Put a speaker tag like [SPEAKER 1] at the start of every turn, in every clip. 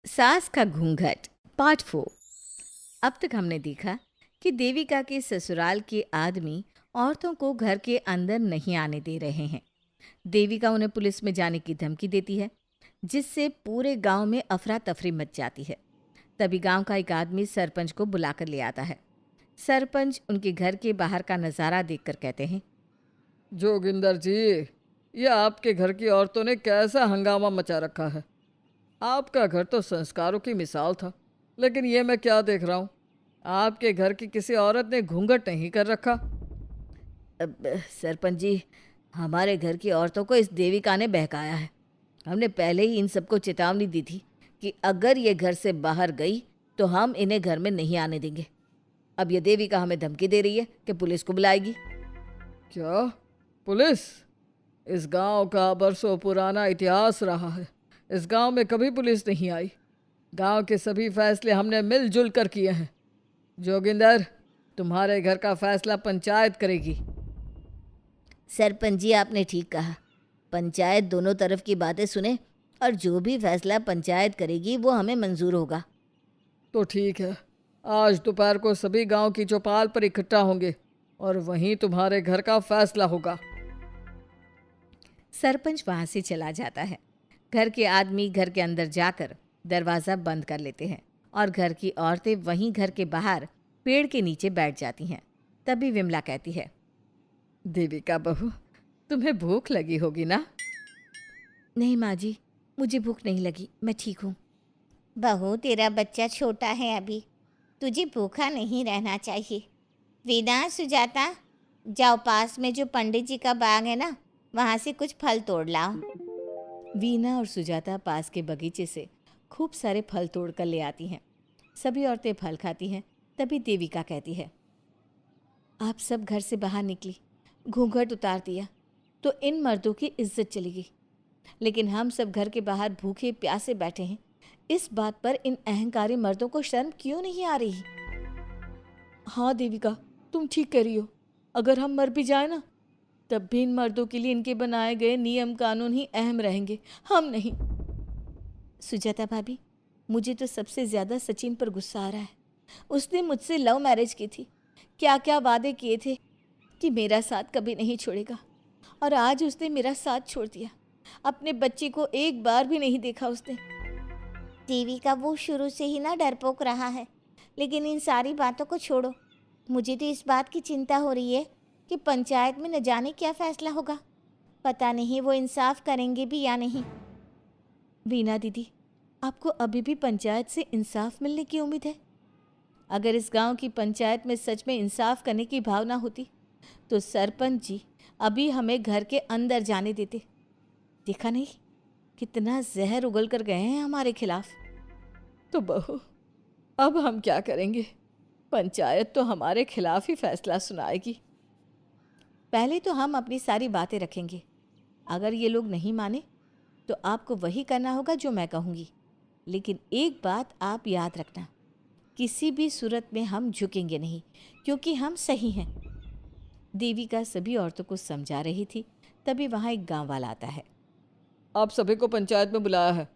[SPEAKER 1] सास का घूंघट पार्ट 4। अब तक हमने देखा कि देविका के ससुराल के आदमी औरतों को घर के अंदर नहीं आने दे रहे हैं। देविका उन्हें पुलिस में जाने की धमकी देती है, जिससे पूरे गांव में अफरा तफरी मच जाती है। तभी गांव का एक आदमी सरपंच को बुलाकर ले आता है। सरपंच उनके घर के बाहर का नज़ारा देखकर कहते हैं,
[SPEAKER 2] जोगिंदर जी, ये आपके घर की औरतों ने कैसा हंगामा मचा रखा है। आपका घर तो संस्कारों की मिसाल था, लेकिन ये मैं क्या देख रहा हूँ। आपके घर की किसी औरत ने घूंघट नहीं कर रखा।
[SPEAKER 1] अब सरपंच जी, हमारे घर की औरतों को इस देविका ने बहकाया है। हमने पहले ही इन सबको चेतावनी दी थी कि अगर ये घर से बाहर गई तो हम इन्हें घर में नहीं आने देंगे। अब ये देविका हमें धमकी दे रही है कि पुलिस को बुलाएगी।
[SPEAKER 2] क्या? पुलिस? इस गांव का बरसों पुराना इतिहास रहा है। इस गांव में कभी पुलिस नहीं आई। गांव के सभी फैसले हमने मिलजुल कर किए हैं। जोगिंदर, तुम्हारे घर का फैसला पंचायत करेगी।
[SPEAKER 1] सरपंच जी, आपने ठीक कहा। पंचायत दोनों तरफ की बातें सुने और जो भी फैसला पंचायत करेगी वो हमें मंजूर होगा।
[SPEAKER 2] तो ठीक है, आज दोपहर को सभी गांव की चौपाल पर इकट्ठा होंगे और वहीं तुम्हारे घर का फैसला होगा।
[SPEAKER 1] सरपंच वहां से चला जाता है। घर के आदमी घर के अंदर जाकर दरवाज़ा बंद कर लेते हैं और घर की औरतें वहीं घर के बाहर पेड़ के नीचे बैठ जाती हैं। तभी विमला कहती है,
[SPEAKER 2] देविका बहू, तुम्हें भूख लगी होगी ना?
[SPEAKER 1] नहीं माँ जी, मुझे भूख नहीं लगी, मैं ठीक हूँ।
[SPEAKER 3] बहू, तेरा बच्चा छोटा है अभी, तुझे भूखा नहीं रहना चाहिए। वीना, सुजाता, जाओ पास में जो पंडित जी का बाग है ना, वहाँ से कुछ फल तोड़ लाओ।
[SPEAKER 1] वीना और सुजाता पास के बगीचे से खूब सारे फल तोड़ कर ले आती हैं। सभी औरतें फल खाती हैं। तभी देविका कहती है, आप सब घर से बाहर निकली, घूंघट उतार दिया तो इन मर्दों की इज्जत चली गई, लेकिन हम सब घर के बाहर भूखे प्यासे बैठे हैं। इस बात पर इन अहंकारी मर्दों को शर्म क्यों नहीं आ रही? हाँ देविका, तुम ठीक कह रही हो। अगर हम मर भी जाए ना, तब भी इन मर्दों के लिए इनके बनाए गए नियम कानून ही अहम रहेंगे, हम नहीं। सुजाता भाभी, मुझे तो सबसे ज़्यादा सचिन पर गुस्सा आ रहा है। उसने मुझसे लव मैरिज की थी, क्या क्या वादे किए थे कि मेरा साथ कभी नहीं छोड़ेगा, और आज उसने मेरा साथ छोड़ दिया। अपने बच्चे को एक बार भी नहीं देखा उसने।
[SPEAKER 3] देविका, वो शुरू से ही ना डरपोक रहा है, लेकिन इन सारी बातों को छोड़ो। मुझे तो इस बात की चिंता हो रही है कि पंचायत में न जाने क्या फैसला होगा। पता नहीं वो इंसाफ करेंगे भी या नहीं।
[SPEAKER 1] वीना दीदी, आपको अभी भी पंचायत से इंसाफ मिलने की उम्मीद है? अगर इस गांव की पंचायत में सच में इंसाफ करने की भावना होती तो सरपंच जी अभी हमें घर के अंदर जाने देते। देखा नहीं कितना जहर उगल कर गए हैं हमारे खिलाफ।
[SPEAKER 2] तो बहू, अब हम क्या करेंगे? पंचायत तो हमारे खिलाफ ही फैसला सुनाएगी।
[SPEAKER 1] पहले तो हम अपनी सारी बातें रखेंगे। अगर ये लोग नहीं माने तो आपको वही करना होगा जो मैं कहूँगी। लेकिन एक बात आप याद रखना, किसी भी सूरत में हम झुकेंगे नहीं, क्योंकि हम सही हैं। देविका सभी औरतों को समझा रही थी। तभी वहाँ एक गांव वाला आता है।
[SPEAKER 2] आप सभी को पंचायत में बुलाया है।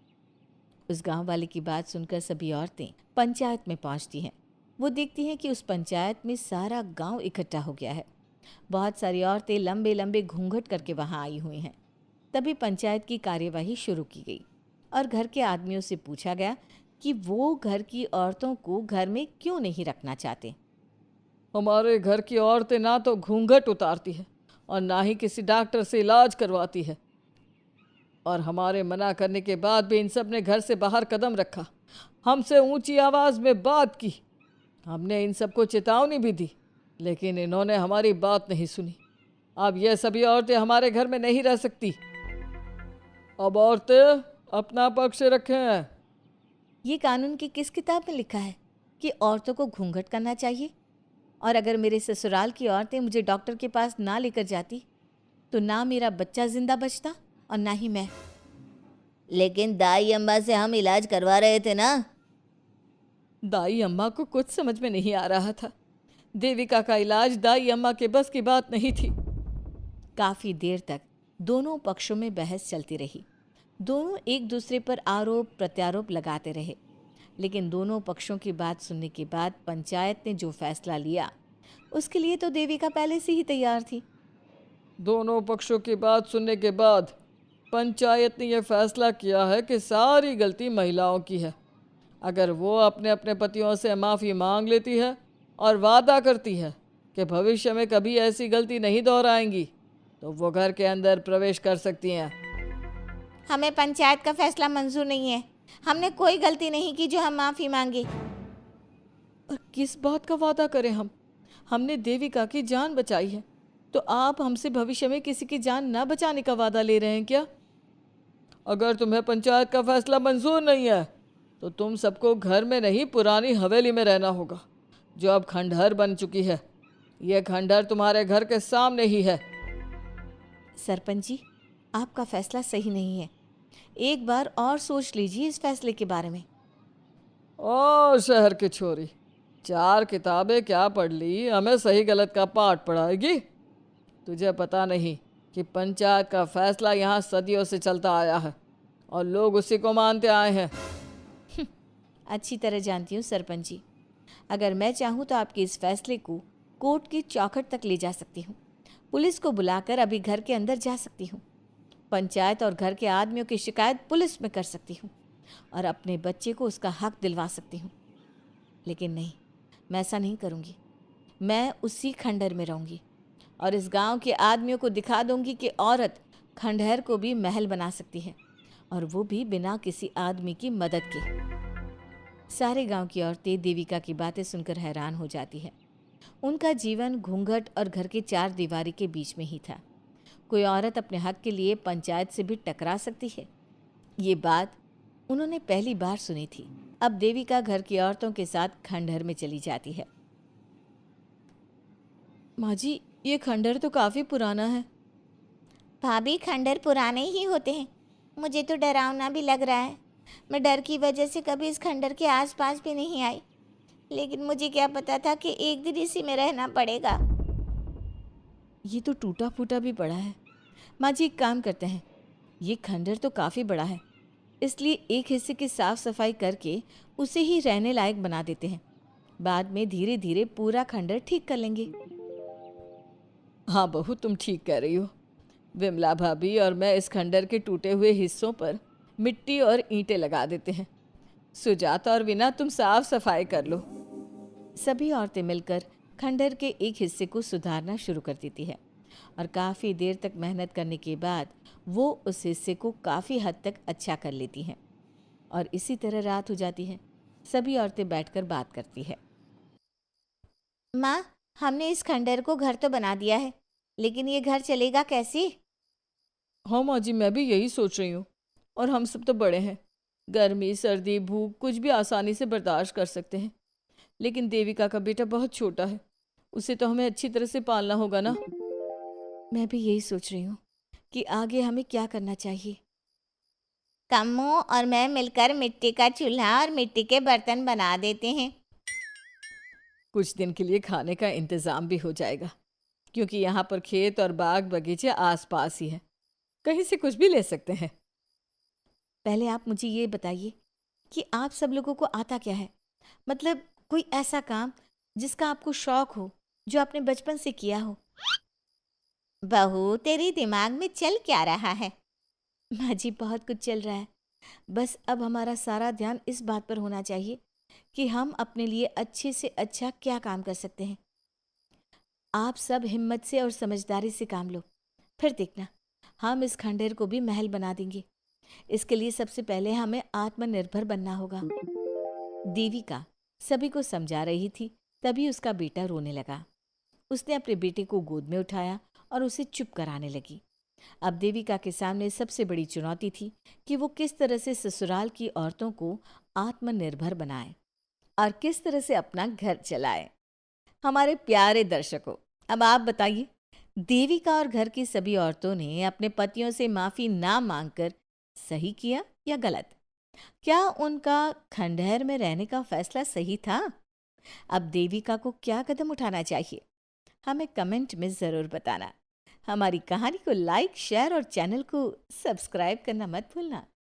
[SPEAKER 1] उस गांव वाले की बात सुनकर सभी औरतें पंचायत में पहुंचती हैं। वो देखती हैं कि उस पंचायत में सारा गांव इकट्ठा हो गया है। बहुत सारी औरतें लंबे लंबे घूंघट करके वहां आई हुई हैं। तभी पंचायत की कार्यवाही शुरू की गई और घर के आदमियों से पूछा गया कि वो घर की औरतों को घर में क्यों नहीं रखना चाहते।
[SPEAKER 2] हमारे घर की औरतें ना तो घूंघट उतारती है और ना ही किसी डॉक्टर से इलाज करवाती है, और हमारे मना करने के बाद भी इन सब ने घर से बाहर कदम रखा, हमसे ऊंची आवाज़ में बात की। हमने इन सबको चेतावनी भी दी, लेकिन इन्होंने हमारी बात नहीं सुनी। अब ये सभी औरतें हमारे घर में नहीं रह सकती। अब औरतें अपना पक्ष रखें।
[SPEAKER 1] ये कानून की किस किताब में लिखा है कि औरतों को घूंघट करना चाहिए? और अगर मेरे ससुराल की औरतें मुझे डॉक्टर के पास ना लेकर जाती तो ना मेरा बच्चा जिंदा बचता और ना ही मैं। लेकिन दाई अम्मा से हम इलाज करवा रहे थे ना।
[SPEAKER 2] दाई अम्मा को कुछ समझ में नहीं आ रहा था। देविका का इलाज दाई अम्मा के बस की बात नहीं थी।
[SPEAKER 1] काफ़ी देर तक दोनों पक्षों में बहस चलती रही। दोनों एक दूसरे पर आरोप प्रत्यारोप लगाते रहे, लेकिन दोनों पक्षों की बात सुनने के बाद पंचायत ने जो फैसला लिया उसके लिए तो देविका पहले से ही तैयार थी।
[SPEAKER 2] दोनों पक्षों की बात सुनने के बाद पंचायत ने यह फैसला किया है कि सारी गलती महिलाओं की है। अगर वो अपने अपने पतियों से माफ़ी मांग लेती है और वादा करती है कि भविष्य में कभी ऐसी गलती नहीं दोहराएंगी, तो वो घर के अंदर प्रवेश कर सकती हैं।
[SPEAKER 3] हमें पंचायत का फैसला मंजूर नहीं है। हमने कोई गलती नहीं की जो हम माफ़ी मांगे।
[SPEAKER 2] और किस बात का वादा करें हम? हमने देविका की जान बचाई है, तो आप हमसे भविष्य में किसी की जान ना बचाने का वादा ले रहे हैं क्या? अगर तुम्हें पंचायत का फैसला मंजूर नहीं है तो तुम सबको घर में नहीं पुरानी हवेली में रहना होगा, जो अब खंडहर बन चुकी है। यह खंडहर तुम्हारे घर के सामने ही है।
[SPEAKER 1] सरपंच जी, आपका फैसला सही नहीं है। एक बार और सोच लीजिए इस फैसले के बारे में।
[SPEAKER 2] ओ शहर की छोरी, 4 किताबें क्या पढ़ ली, हमें सही गलत का पाठ पढ़ाएगी? तुझे पता नहीं कि पंचायत का फैसला यहाँ सदियों से चलता आया है और लोग उसी को मानते आए हैं।
[SPEAKER 1] अच्छी तरह जानती हूँ सरपंच जी। अगर मैं चाहूँ तो आपके इस फैसले को कोर्ट की चौखट तक ले जा सकती हूँ। पुलिस को बुलाकर अभी घर के अंदर जा सकती हूँ। पंचायत और घर के आदमियों की शिकायत पुलिस में कर सकती हूँ और अपने बच्चे को उसका हक दिलवा सकती हूँ। लेकिन नहीं, मैं ऐसा नहीं करूँगी। मैं उसी खंडहर में रहूँगी और इस गांव के आदमियों को दिखा दूंगी कि औरत खंडहर को भी महल बना सकती है, और वो भी बिना किसी आदमी की मदद के। सारे गांव की औरतें देविका की बातें सुनकर हैरान हो जाती है। उनका जीवन घूंघट और घर के 4 दीवारी के बीच में ही था। कोई औरत अपने हक के लिए पंचायत से भी टकरा सकती है, ये बात उन्होंने पहली बार सुनी थी। अब देविका घर की औरतों के साथ खंडहर में चली जाती है।
[SPEAKER 2] माँ जी, ये खंडहर तो काफ़ी पुराना है।
[SPEAKER 3] भाभी, खंडहर पुराने ही होते हैं। मुझे तो डरावना भी लग रहा है। मैं डर की वजह से कभी इस खंडहर के आसपास भी नहीं आई, लेकिन मुझे क्या पता था कि एक दिन इसी में रहना पड़ेगा।
[SPEAKER 1] ये तो टूटा फूटा भी पड़ा है। माँ जी, एक काम करते हैं, ये खंडहर तो काफ़ी बड़ा है, इसलिए एक हिस्से की साफ सफाई करके उसे ही रहने लायक बना देते हैं। बाद में धीरे धीरे पूरा खंडहर ठीक कर लेंगे।
[SPEAKER 2] हाँ बहू, तुम ठीक कह रही हो। विमला भाभी और मैं इस खंडहर के टूटे हुए हिस्सों पर मिट्टी और ईंटें लगा देते हैं। सुजाता और वीना, तुम साफ सफाई कर लो।
[SPEAKER 1] सभी औरतें मिलकर खंडहर के एक हिस्से को सुधारना शुरू कर देती है और काफ़ी देर तक मेहनत करने के बाद वो उस हिस्से को काफ़ी हद तक अच्छा कर लेती हैं। और इसी तरह रात हो जाती है। सभी औरतें बैठकर बात करती है।
[SPEAKER 3] माँ, हमने इस खंडहर को घर तो बना दिया है, लेकिन ये घर चलेगा कैसे?
[SPEAKER 2] हाँ माँ जी, मैं भी यही सोच रही हूँ। और हम सब तो बड़े हैं, गर्मी सर्दी भूख कुछ भी आसानी से बर्दाश्त कर सकते हैं। लेकिन देविका का बेटा बहुत छोटा है, उसे तो हमें अच्छी तरह से पालना होगा ना।
[SPEAKER 1] मैं भी यही सोच रही हूँ कि आगे हमें क्या करना चाहिए।
[SPEAKER 3] कम्मू और मैं मिलकर मिट्टी का चूल्हा और मिट्टी के बर्तन बना देते हैं।
[SPEAKER 2] कुछ दिन के लिए खाने का इंतज़ाम भी हो जाएगा, क्योंकि यहाँ पर खेत और बाग बगीचे आसपास ही हैं, कहीं से कुछ भी ले सकते हैं।
[SPEAKER 1] पहले आप मुझे ये बताइए कि आप सब लोगों को आता क्या है? मतलब कोई ऐसा काम जिसका आपको शौक हो, जो आपने बचपन से किया हो।
[SPEAKER 3] बहू, तेरे दिमाग में चल क्या रहा है?
[SPEAKER 1] माँ जी, बहुत कुछ चल रहा है। बस अब हमारा सारा ध्यान इस बात पर होना चाहिए कि हम अपने लिए अच्छे से अच्छा क्या काम कर सकते हैं। आप सब हिम्मत से और समझदारी से काम लो, फिर देखना हम इस खंडहर को भी महल बना देंगे। इसके लिए सबसे पहले हमें आत्मनिर्भर बनना होगा। देविका सभी को समझा रही थी, तभी उसका बेटा रोने लगा। उसने अपने बेटे को गोद में उठाया और उसे चुप कराने लगी। अब देविका के सामने सबसे बड़ी चुनौती थी कि वो किस तरह से ससुराल की औरतों को आत्मनिर्भर बनाए और किस तरह से अपना घर चलाए। हमारे प्यारे दर्शकों, अब आप बताइए, देविका और घर की सभी औरतों ने अपने पतियों से माफ़ी ना मांगकर सही किया या गलत? क्या उनका खंडहर में रहने का फैसला सही था? अब देविका को क्या कदम उठाना चाहिए, हमें कमेंट में ज़रूर बताना। हमारी कहानी को लाइक, शेयर और चैनल को सब्सक्राइब करना मत भूलना।